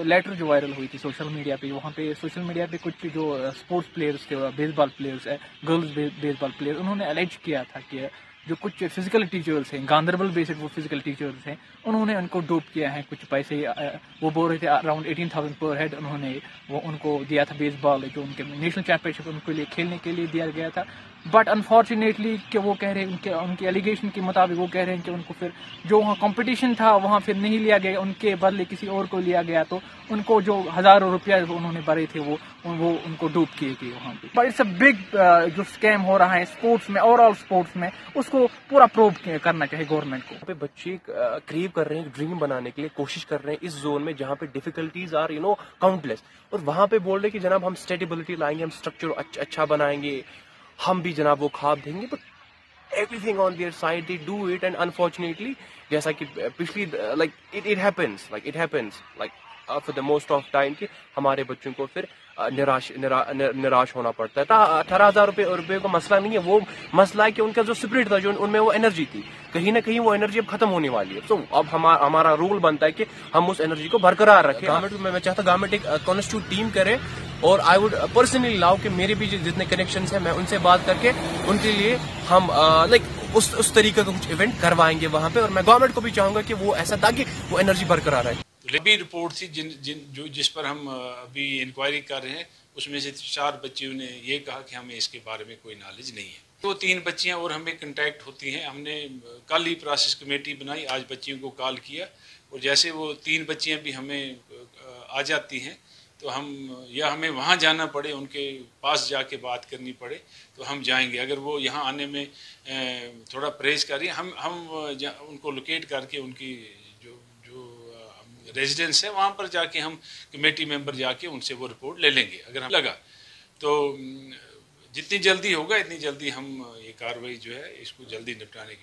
Letter جو viral ہوئی تھی سوشل میڈیا پہ، وہاں پہ سوشل میڈیا پہ کچھ جو اسپورٹس پلیئرس تھے، بیس بال پلیئرس ہے، گرلز بیس بال پلیئر، انہوں نے الیج کیا تھا کہ جو کچھ فزیکل ٹیچرس ہیں گاندربل بیسڈ، وہ فزیکل ٹیچرس ہیں، انہوں نے ان کو ڈوپ کیا ہے کچھ پیسے، وہ بول رہے تھے اراؤنڈ 18,000 پر ہیڈ انہوں نے وہ ان کو دیا تھا بیس بال، جو ان کے نیشنل چیمپئن شپ ان کے لیے کھیلنے کے لیے دیا گیا تھا. بٹ انفارچونیٹلی کہ وہ کہہ رہے ہیں ان کے ایلیگیشن کے مطابق وہ کہہ رہے ہیں کہ ان کو پھر جو وہاں کمپٹیشن تھا وہاں پھر نہیں لیا گیا، ان کے بدلے کسی اور کو لیا گیا، تو ان کو جو ہزاروں روپیہ انہوں نے بھرے تھے وہ ان کو ڈوب کیے گئے وہاں پہ. بٹ اٹس اے بگ جو اسکیم ہو رہا ہے اسپورٹس میں، اوور آل اسپورٹس میں، اس کو پورا پروب کرنا چاہیے گورنمنٹ کو. یہاں پہ بچے کریو کر رہے ہیں، ڈریم بنانے کے لیے کوشش کر رہے ہیں اس زون میں جہاں پہ ڈیفیکلٹیز آر کاؤنٹلیس، اور وہاں پہ بول رہے کہ جناب ہم اسٹیبلٹی لائیں گے، ہم اسٹرکچر اچھا بنائیں گے، ہم بھی جناب وہ خواب دیں گے. But everything on their side they do it, and unfortunately جیسا کہ پچھلی it happens for the most of time کہ ہمارے بچوں کو پھر نراش ہونا پڑتا ہے. 18,000 روپے کا مسئلہ نہیں ہے، وہ مسئلہ ہے کہ ان کا جو اسپرٹ تھا، جو ان میں وہ انرجی تھی، کہیں نہ کہیں وہ انرجی اب ختم ہونے والی ہے. تو اب ہمارا رول بنتا ہے کہ ہم اس انرجی کو برقرار رکھیں. میں چاہتا ہوں گورنمنٹ ایک کانسٹیٹیوٹ ٹیم کرے، اور آئی ووڈ پرسنلی لاؤ کہ میرے بھی جتنے کنیکشنز ہیں میں ان سے بات کر کے ان کے لیے ہم اس طریقے کا کچھ ایونٹ کروائیں گے وہاں پہ. اور میں گورنمنٹ کو بھی چاہوں گا کہ وہ ایسا تاکہ وہ انرجی برقرار رہے. لیبی رپورٹ تھی جس پر ہم ابھی انکوائری کر رہے ہیں، اس میں سے 4 بچیوں نے یہ کہا کہ ہمیں اس کے بارے میں کوئی نالج نہیں ہے. وہ 3 بچیاں اور ہمیں کنٹیکٹ ہوتی ہیں. ہم نے کل ہی پروسیس کمیٹی بنائی، آج بچیوں کو کال کیا، اور جیسے وہ 3 بچیاں بھی ہمیں آ جاتی ہیں تو ہمیں وہاں جانا پڑے، ان کے پاس جا کے بات کرنی پڑے تو ہم جائیں گے. اگر وہ یہاں آنے میں تھوڑا پرہیز کریے، ہم ان کو لوکیٹ کر کے ان کی جو ریزیڈنس ہے وہاں پر جا کے ہم کمیٹی ممبر جا کے ان سے وہ رپورٹ لے لیں گے. اگر ہم لگا تو جتنی جلدی ہوگا اتنی جلدی ہم یہ کارروائی جو ہے اس کو جلدی نپٹانے کی